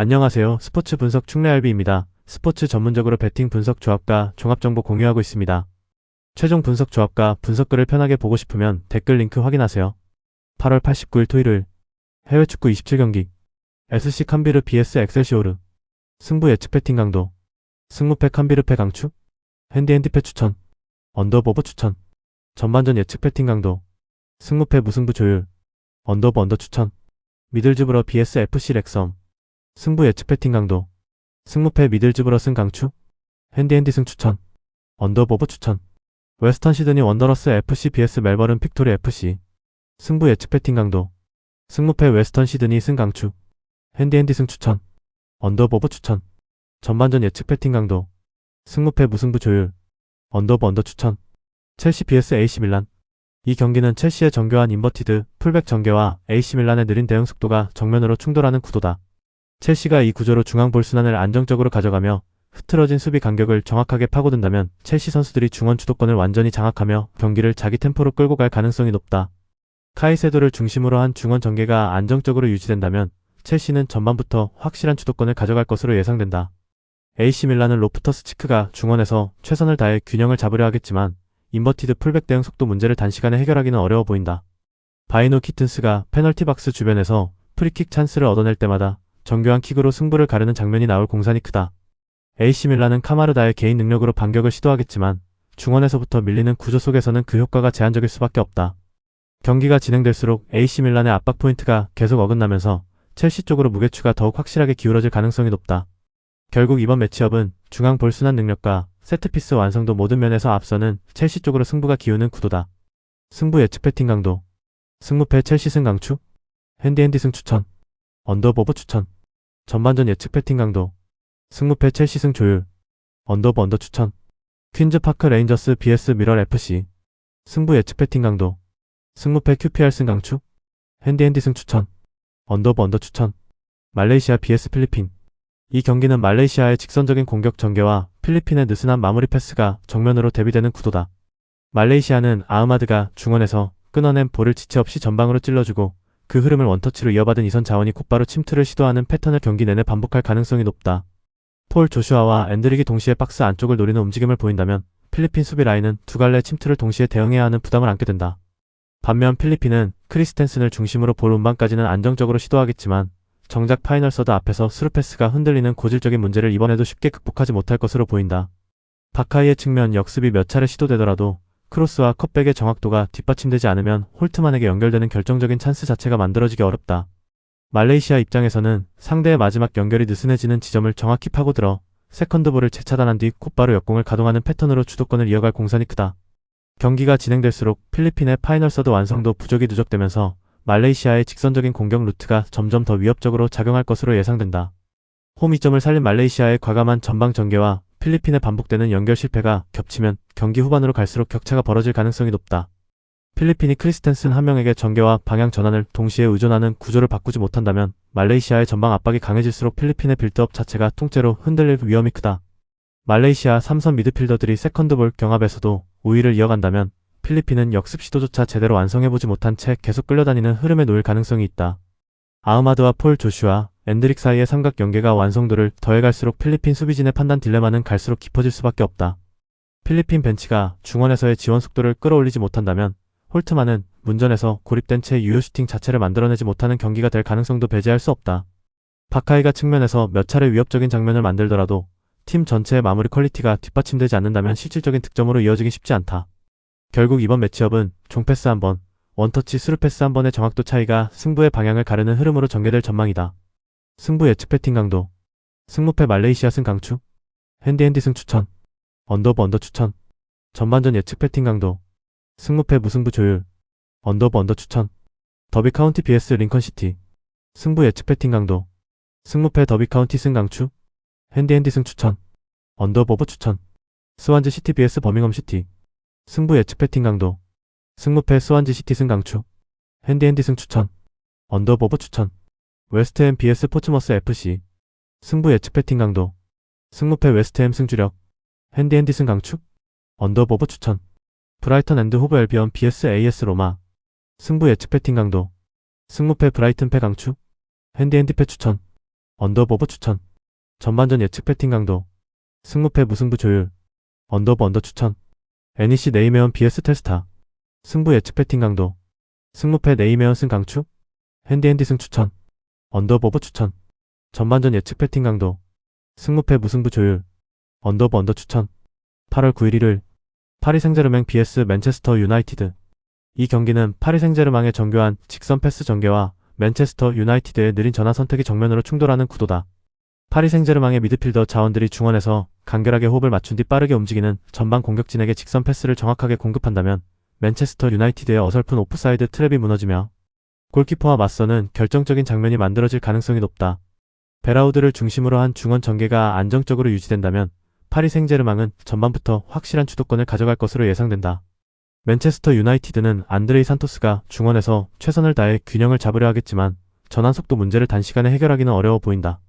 안녕하세요. 스포츠 분석 충래알비입니다. 스포츠 전문적으로 배팅 분석 조합과 종합정보 공유하고 있습니다. 최종 분석 조합과 분석글을 편하게 보고 싶으면 댓글 링크 확인하세요. 8월 89일 토요일 해외 축구 27경기 SC 캄비르 vs 엑셀시오르 승부 예측 배팅 강도 승무패 캄비르 패 강추 핸디패 추천 언더오버 추천 전반전 예측 배팅 강도 승무패 무승부 조율 언더오버 언더 추천 미들즈브러 vs FC 렉섬 승부 예측 배팅 강도 승무패 미들즈브러 승 강추 핸디 승 추천 언더오버 추천 웨스턴 시드니 원더러스 FC vs 멜버른 픽토리 FC 승부 예측 배팅 강도 승무패 웨스턴 시드니 승 강추 핸디 승 추천 언더오버 추천 전반전 예측 배팅 강도 승무패 무승부 조율 언더오버 언더 추천 첼시 vs AC 밀란 이 경기는 첼시의 정교한 인버티드 풀백 전개와 AC 밀란의 느린 대응 속도가 정면으로 충돌하는 구도다. 첼시가 이 구조로 중앙 볼 순환을 안정적으로 가져가며 흐트러진 수비 간격을 정확하게 파고든다면 첼시 선수들이 중원 주도권을 완전히 장악하며 경기를 자기 템포로 끌고 갈 가능성이 높다. 카이세도를 중심으로 한 중원 전개가 안정적으로 유지된다면 첼시는 전반부터 확실한 주도권을 가져갈 것으로 예상된다. AC 밀란은 로프터스 치크가 중원에서 최선을 다해 균형을 잡으려 하겠지만 인버티드 풀백 대응 속도 문제를 단시간에 해결하기는 어려워 보인다. 바이노 키튼스가 페널티 박스 주변에서 프리킥 찬스를 얻어낼 때마다 정교한 킥으로 승부를 가르는 장면이 나올 공산이 크다. AC 밀란은 카마르다의 개인 능력으로 반격을 시도하겠지만 중원에서부터 밀리는 구조 속에서는 그 효과가 제한적일 수밖에 없다. 경기가 진행될수록 AC 밀란의 압박 포인트가 계속 어긋나면서 첼시 쪽으로 무게추가 더욱 확실하게 기울어질 가능성이 높다. 결국 이번 매치업은 중앙 볼 순환 능력과 세트피스 완성도 모든 면에서 앞서는 첼시 쪽으로 승부가 기우는 구도다. 승부 예측 배팅 강도 승무패 첼시 승 강추 핸디 승 추천 언더오버 추천 전반전 예측 배팅 강도 승무패 첼시 승 조율 언더오버 언더 추천 퀸즈파크 레인저스 vs 미럴 FC 승부 예측 배팅 강도 승무패 QPR 승 강추 핸디 승 추천 언더오버 언더 추천 말레이시아 vs 필리핀 이 경기는 말레이시아의 직선적인 공격 전개와 필리핀의 느슨한 마무리 패스가 정면으로 대비되는 구도다. 말레이시아는 아흐마드가 중원에서 끊어낸 볼을 지체 없이 전방으로 찔러주고 그 흐름을 원터치로 이어받은 이선 자원이 곧바로 침투를 시도하는 패턴을 경기 내내 반복할 가능성이 높다. 폴 조슈아와 앤드릭이 동시에 박스 안쪽을 노리는 움직임을 보인다면 필리핀 수비 라인은 두 갈래 침투를 동시에 대응해야 하는 부담을 안게 된다. 반면 필리핀은 크리스텐슨을 중심으로 볼 운반까지는 안정적으로 시도하겠지만 정작 파이널 서드 앞에서 스루패스가 흔들리는 고질적인 문제를 이번에도 쉽게 극복하지 못할 것으로 보인다. 바카이의 측면 역습이 몇 차례 시도되더라도 크로스와 컷백의 정확도가 뒷받침되지 않으면 홀트만에게 연결되는 결정적인 찬스 자체가 만들어지기 어렵다. 말레이시아 입장에서는 상대의 마지막 연결이 느슨해지는 지점을 정확히 파고들어 세컨드볼을 재차단한 뒤 곧바로 역공을 가동하는 패턴으로 주도권을 이어갈 공산이 크다. 경기가 진행될수록 필리핀의 파이널 서드 완성도 부족이 누적되면서 말레이시아의 직선적인 공격 루트가 점점 더 위협적으로 작용할 것으로 예상된다. 홈 이점을 살린 말레이시아의 과감한 전방 전개와 필리핀의 반복되는 연결 실패가 겹치면 경기 후반으로 갈수록 격차가 벌어질 가능성이 높다. 필리핀이 크리스텐슨 한 명에게 전개와 방향 전환을 동시에 의존하는 구조를 바꾸지 못한다면 말레이시아의 전방 압박이 강해질수록 필리핀의 빌드업 자체가 통째로 흔들릴 위험이 크다. 말레이시아 3선 미드필더들이 세컨드볼 경합에서도 우위를 이어간다면 필리핀은 역습 시도조차 제대로 완성해보지 못한 채 계속 끌려다니는 흐름에 놓일 가능성이 있다. 아흐마드와 폴 조슈아, 앤드릭 사이의 삼각 연계가 완성도를 더해갈수록 필리핀 수비진의 판단 딜레마는 갈수록 깊어질 수밖에 없다. 필리핀 벤치가 중원에서의 지원 속도를 끌어올리지 못한다면 홀트만은 문전에서 고립된 채 유효 슈팅 자체를 만들어내지 못하는 경기가 될 가능성도 배제할 수 없다. 바카이가 측면에서 몇 차례 위협적인 장면을 만들더라도 팀 전체의 마무리 퀄리티가 뒷받침되지 않는다면 실질적인 득점으로 이어지기 쉽지 않다. 결국 이번 매치업은 종패스 한 번, 원터치 스루패스 한 번의 정확도 차이가 승부의 방향을 가르는 흐름으로 전개될 전망이다. 승부 예측 배팅 강도 승무패 말레이시아 승 강추 핸디 승 추천 언더오버 언더 추천 전반전 예측 배팅 강도 승무패 무승부 조율 언더오버 언더 추천 더비 카운티 vs 링컨시티 승부 예측 배팅 강도 승무패 더비 카운티 승 강추 핸디 승 추천 언더오버 추천 스완지 시티 vs 버밍엄 시티 승부 예측 배팅 강도 승무패 스완지 시티 승 강추 핸디 승 추천 언더오버 추천 웨스트햄 vs 포츠머스 FC 승부 예측 배팅 강도 승무패 웨스트햄 승 주력 핸디 승 강추 언더오버 추천 브라이턴 앤드 호브 엘비언 vs AS 로마 승부 예측 배팅 강도 승무패 브라이튼 패 강추 핸디 패 추천 언더오버 추천. 전반전 예측 배팅 강도. 승무패 무승부 조율. 언더 추천. NEC 네이메온 vs 텔스타. 승부 예측 배팅 강도. 승무패 네이메온 승 강추. 핸디핸디 승 추천. 언더 추천. 전반전 예측 배팅 강도. 승무패 무승부 조율. 언더 추천. 8월 9일 일요일 파리 생제르맹 vs 맨체스터 유나이티드. 이 경기는 파리 생제르맹의 정교한 직선 패스 전개와 맨체스터 유나이티드의 느린 전환 선택이 정면으로 충돌하는 구도다. 파리 생제르맹의 미드필더 자원들이 중원에서 간결하게 호흡을 맞춘 뒤 빠르게 움직이는 전방 공격진에게 직선 패스를 정확하게 공급한다면 맨체스터 유나이티드의 어설픈 오프사이드 트랩이 무너지며 골키퍼와 맞서는 결정적인 장면이 만들어질 가능성이 높다. 베라우드를 중심으로 한 중원 전개가 안정적으로 유지된다면 파리 생제르맹은 전반부터 확실한 주도권을 가져갈 것으로 예상된다. 맨체스터 유나이티드는 안드레이 산토스가 중원에서 최선을 다해 균형을 잡으려 하겠지만 전환 속도 문제를 단시간에 해결하기는 어려워 보인다.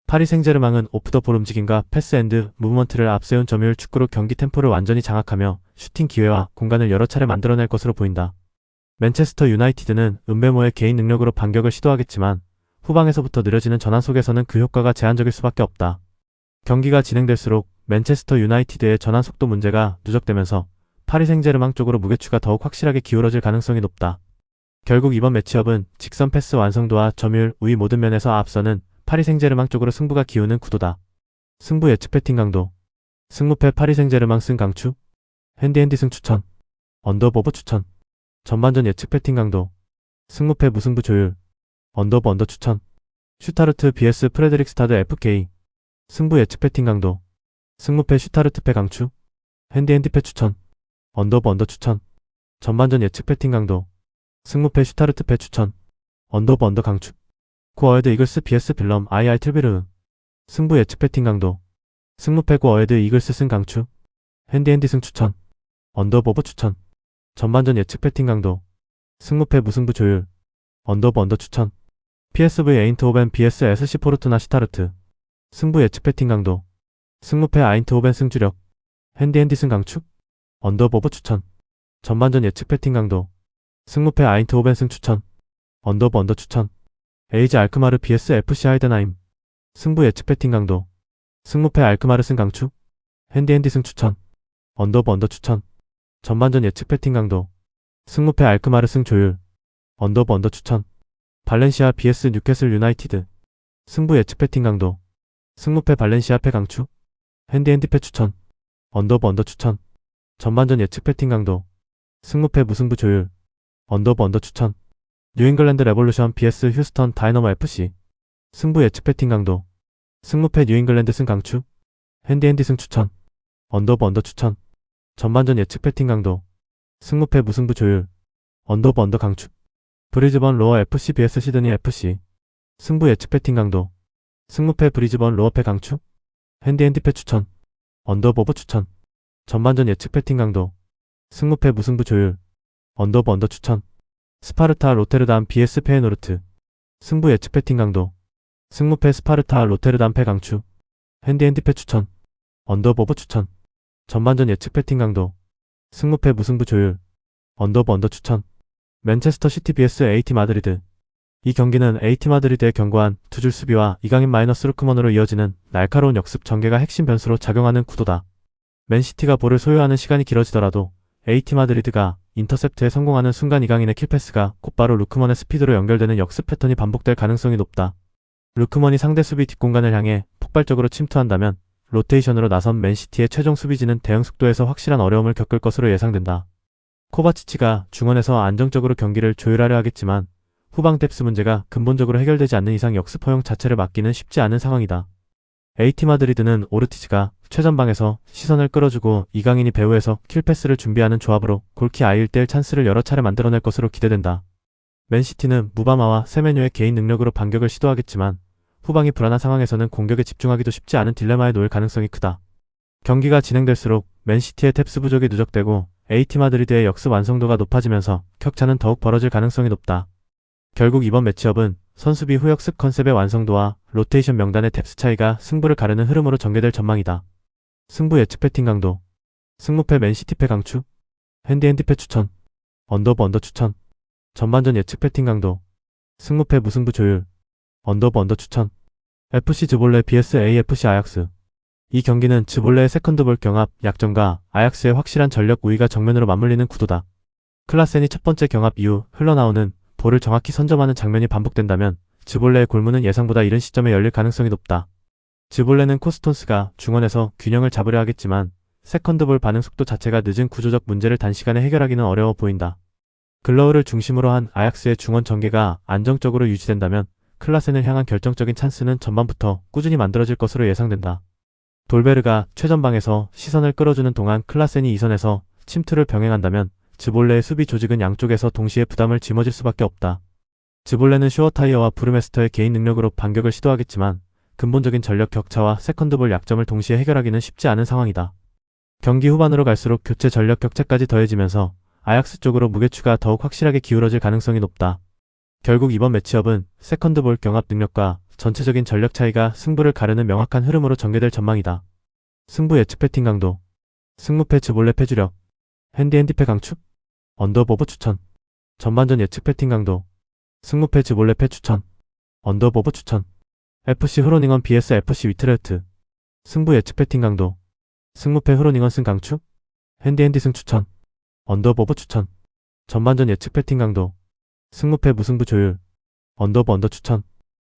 파리 생제르맹은 오프 더 볼 움직임과 패스 앤드 무브먼트를 앞세운 점유율 축구로 경기 템포를 완전히 장악하며 슈팅 기회와 공간을 여러 차례 만들어낼 것으로 보인다. 맨체스터 유나이티드는 은베모의 개인 능력으로 반격을 시도하겠지만 후방에서부터 느려지는 전환 속에서는 그 효과가 제한적일 수밖에 없다. 경기가 진행될수록 맨체스터 유나이티드의 전환 속도 문제가 누적되면서 파리 생제르맹 쪽으로 무게추가 더욱 확실하게 기울어질 가능성이 높다. 결국 이번 매치업은 직선 패스 완성도와 점유율, 우위 모든 면에서 앞서는 파리 생제르맹 쪽으로 승부가 기우는 구도다. 승부 예측 배팅 강도. 승무패 파리 생제르맹 승 강추. 핸디핸디 승 추천. 언더 추천. 전반전 예측 배팅 강도. 승무패 무승부 조율. 언더 추천. 슈타르트 vs 프레드릭스타드 FK. 승부 예측 배팅 강도. 승무패 슈타르트 패 강추. 핸디핸디 패 추천. 언더 추천. 전반전 예측 배팅 강도. 승무패 슈타르트 패 추천. 언더 강추. 구어헤드 이글스 vs 빌럼 II 틀비르. 승부 예측 배팅 강도. 승무패 구어헤드 이글스 승 강추. 핸디핸디 승 추천. 언더 추천. 전반전 예측 배팅 강도. 승무패 무승부 조율. 언더 추천. PSV 에인트호벤 vs SC 포르투나 시타르트. 승부 예측 배팅 강도. 승무패 아인트호벤 승 주력. 핸디핸디 승 강추. 언더 추천. 전반전 예측 배팅 강도. 승무패 아인트호벤 승 추천. 언더 추천. 에이즈 알크마르 vs FC 하이덴하임. 승부 예측 배팅 강도. 승무패 알크마르 승 강추. 핸디핸디 승 추천. 언더 추천. 전반전 예측 배팅 강도. 승무패 알크마르 승 조율. 언더 추천. 발렌시아 vs 뉴캐슬 유나이티드. 승부 예측 배팅 강도. 승무패 발렌시아 패 강추. 핸디핸디 패 추천. 언더 추천. 전반전 예측 배팅 강도. 승무패 무승부 조율. 언더 추천. 뉴잉글랜드 레볼루션 vs 휴스턴 다이너모 FC. 승부 예측 배팅 강도. 승무패 뉴잉글랜드 승 강추. 핸디핸디 승 추천. 언더 추천. 전반전 예측 배팅 강도. 승무패 무승부 조율. 언더 강추. 브리즈번 로어 FC vs 시드니 FC. 승부 예측 배팅 강도. 승무패 브리즈번 로어 패 강추. 핸디핸디 패 추천. 언더 추천. 전반전 예측 배팅 강도. 승무패 무승부 조율. 언더 추천. 스파르타 로테르담 vs 페예노르트. 승부 예측 배팅 강도. 승무패 스파르타 로테르담 패 강추. 핸디핸디 패 추천. 언더 추천. 전반전 예측 배팅 강도. 승무패 무승부 조율. 언더 추천. 맨체스터 시티 vs AT 마드리드. 이 경기는 AT 마드리드의 견고한 두 줄 수비와 이강인 마이너스 루크먼으로 이어지는 날카로운 역습 전개가 핵심 변수로 작용하는 구도다. 맨시티가 볼을 소유하는 시간이 길어지더라도 AT 마드리드가 인터셉트에 성공하는 순간 이강인의 킬패스가 곧바로 루크먼의 스피드로 연결되는 역습 패턴이 반복될 가능성이 높다. 루크먼이 상대 수비 뒷공간을 향해 폭발적으로 침투한다면 로테이션으로 나선 맨시티의 최종 수비진은 대응 속도에서 확실한 어려움을 겪을 것으로 예상된다. 코바치치가 중원에서 안정적으로 경기를 조율하려 하겠지만 후방 뎁스 문제가 근본적으로 해결되지 않는 이상 역습 허용 자체를 막기는 쉽지 않은 상황이다. AT 마드리드는 오르티즈가 최전방에서 시선을 끌어주고 이강인이 배후에서 킬패스를 준비하는 조합으로 골키 아이 1대1 찬스를 여러 차례 만들어낼 것으로 기대된다. 맨시티는 무바마와 세메뉴의 개인 능력으로 반격을 시도하겠지만 후방이 불안한 상황에서는 공격에 집중하기도 쉽지 않은 딜레마에 놓일 가능성이 크다. 경기가 진행될수록 맨시티의 뎁스 부족이 누적되고 AT 마드리드의 역습 완성도가 높아지면서 격차는 더욱 벌어질 가능성이 높다. 결국 이번 매치업은 선수비 후역습 컨셉의 완성도와 로테이션 명단의 뎁스 차이가 승부를 가르는 흐름으로 전개될 전망이다. 승부 예측 배팅 강도. 승무패 맨시티 패 강추. 핸디핸디 패 추천. 언더 추천. 전반전 예측 배팅 강도. 승무패 무승부 조율. 언더 추천. FC 즈볼레 vs AFC 아약스. 이 경기는 즈볼레의 세컨드볼 경합 약점과 아약스의 확실한 전력 우위가 정면으로 맞물리는 구도다. 클라센이 첫 번째 경합 이후 흘러나오는 볼을 정확히 선점하는 장면이 반복된다면 즈볼레의 골문은 예상보다 이른 시점에 열릴 가능성이 높다. 즈볼레는 코스톤스가 중원에서 균형을 잡으려 하겠지만 세컨드볼 반응 속도 자체가 늦은 구조적 문제를 단시간에 해결하기는 어려워 보인다. 글러우를 중심으로 한 아약스의 중원 전개가 안정적으로 유지된다면 클라센을 향한 결정적인 찬스는 전반부터 꾸준히 만들어질 것으로 예상된다. 돌베르가 최전방에서 시선을 끌어주는 동안 클라센이 이선에서 침투를 병행한다면 즈볼레의 수비 조직은 양쪽에서 동시에 부담을 짊어질 수밖에 없다. 즈볼레는 슈어타이어와 부르메스터의 개인 능력으로 반격을 시도하겠지만 근본적인 전력 격차와 세컨드볼 약점을 동시에 해결하기는 쉽지 않은 상황이다. 경기 후반으로 갈수록 교체 전력 격차까지 더해지면서 아약스 쪽으로 무게추가 더욱 확실하게 기울어질 가능성이 높다. 결국 이번 매치업은 세컨드볼 경합 능력과 전체적인 전력 차이가 승부를 가르는 명확한 흐름으로 전개될 전망이다. 승부 예측 배팅 강도. 승무패 즈볼레 패주력. 핸디앤디패 강축. 언더보브 추천. 전반전 예측 배팅 강도. 승무패 즈볼레 패 추천. 언더보브 추천. FC 흐로닝언 vs FC 위트레흐트. 승부 예측 배팅 강도. 승무패 흐로닝언 승 강축. 핸디앤디 승 추천. 언더보브 추천. 전반전 예측 배팅 강도. 승무패 무승부 조율. 언더브 언더 추천.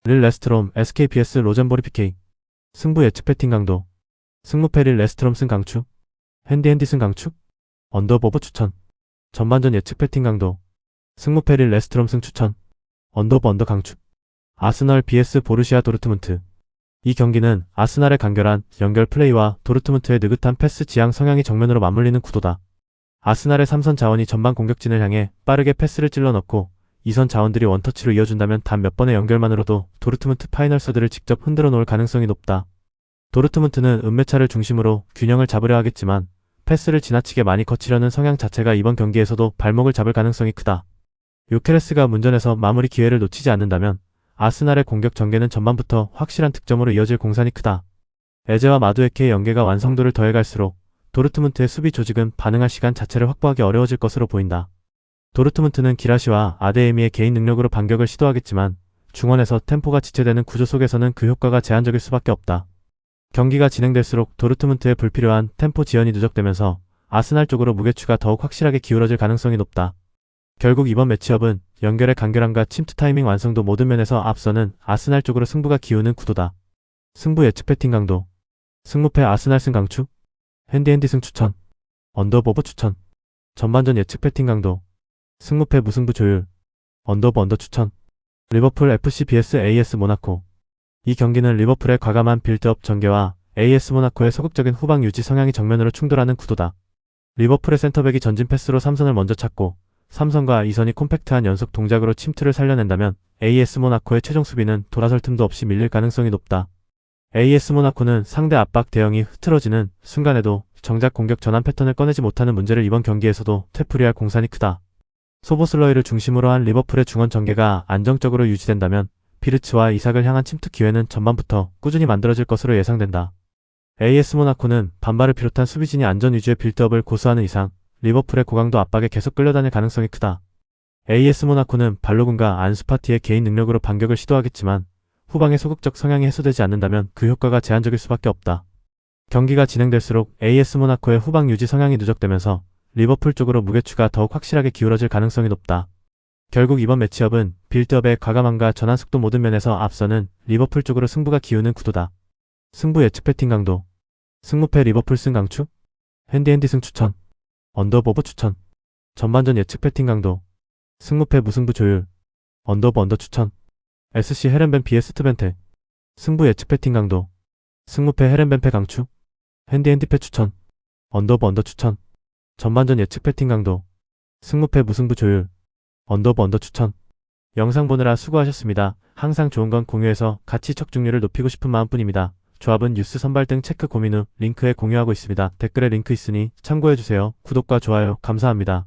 릴 레스트롬 SK vs 로젠보리 PK. 승부 예측 배팅 강도. 승무패 릴 레스트롬 승 강축. 핸디앤디 승 강축. 언더보브 추천. 전반전 예측 배팅 강도. 승무패 릴 레스트롬 승 추천. 언더브 언더 강축. 아스널 vs 보르시아 도르트문트. 이 경기는 아스날의 간결한 연결 플레이와 도르트문트의 느긋한 패스 지향 성향이 정면으로 맞물리는 구도다. 아스날의 3선 자원이 전방 공격진을 향해 빠르게 패스를 찔러 넣고 2선 자원들이 원터치로 이어준다면 단 몇 번의 연결만으로도 도르트문트 파이널 서드를 직접 흔들어 놓을 가능성이 높다. 도르트문트는 은메차를 중심으로 균형을 잡으려 하겠지만 패스를 지나치게 많이 거치려는 성향 자체가 이번 경기에서도 발목을 잡을 가능성이 크다. 요케레스가 문전에서 마무리 기회를 놓치지 않는다면 아스날의 공격 전개는 전반부터 확실한 득점으로 이어질 공산이 크다. 에제와 마두에케의 연계가 완성도를 더해갈수록 도르트문트의 수비 조직은 반응할 시간 자체를 확보하기 어려워질 것으로 보인다. 도르트문트는 기라시와 아데에미의 개인 능력으로 반격을 시도하겠지만 중원에서 템포가 지체되는 구조 속에서는 그 효과가 제한적일 수밖에 없다. 경기가 진행될수록 도르트문트의 불필요한 템포 지연이 누적되면서 아스날 쪽으로 무게추가 더욱 확실하게 기울어질 가능성이 높다. 결국 이번 매치업은 연결의 간결함과 침투 타이밍 완성도 모든 면에서 앞서는 아스날 쪽으로 승부가 기우는 구도다. 승부 예측 배팅 강도. 승무패 아스날 승 강축. 핸디앤디 승 추천. 언더보브 추천. 전반전 예측 배팅 강도. 승무패 무승부 조율. 언더브 언더 추천. 리버풀 FC vs AS 모나코. 이 경기는 리버풀의 과감한 빌드업 전개와 AS 모나코의 소극적인 후방 유지 성향이 정면으로 충돌하는 구도다. 리버풀의 센터백이 전진 패스로 3선을 먼저 찾고 3선과 2선이 콤팩트한 연속 동작으로 침투를 살려낸다면 AS 모나코의 최종 수비는 돌아설 틈도 없이 밀릴 가능성이 높다. AS 모나코는 상대 압박 대응이 흐트러지는 순간에도 정작 공격 전환 패턴을 꺼내지 못하는 문제를 이번 경기에서도 되풀이할 공산이 크다. 소보슬러이를 중심으로 한 리버풀의 중원 전개가 안정적으로 유지된다면 피르츠와 이삭을 향한 침투 기회는 전반부터 꾸준히 만들어질 것으로 예상된다. AS 모나코는 반발을 비롯한 수비진이 안전 위주의 빌드업을 고수하는 이상 리버풀의 고강도 압박에 계속 끌려다닐 가능성이 크다. AS 모나코는 발로군과 안수파티의 개인 능력으로 반격을 시도하겠지만 후방의 소극적 성향이 해소되지 않는다면 그 효과가 제한적일 수밖에 없다. 경기가 진행될수록 AS 모나코의 후방 유지 성향이 누적되면서 리버풀 쪽으로 무게추가 더욱 확실하게 기울어질 가능성이 높다. 결국 이번 매치업은 빌드업의 과감함과 전환 속도 모든 면에서 앞서는 리버풀 쪽으로 승부가 기우는 구도다. 승부 예측 배팅 강도. 승무패 리버풀 승 강축. 핸디앤디 승 추천. 언더보브 추천. 전반전 예측 배팅 강도. 승무패 무승부 조율. 언더브 언더 추천. SC 헤렌벤 vs 트벤테. 승부 예측 배팅 강도. 승무패 헤렌벤 패 강축. 핸디앤디 패 추천. 언더브 언더 추천. 전반전 예측 배팅 강도. 승무패 무승부 조율. 언더브 언더 추천. 영상 보느라 수고하셨습니다. 항상 좋은 건 공유해서 가치 척중률을 높이고 싶은 마음뿐입니다. 조합은 뉴스 선발 등 체크 고민 후 링크에 공유하고 있습니다. 댓글에 링크 있으니 참고해주세요. 구독과 좋아요 감사합니다.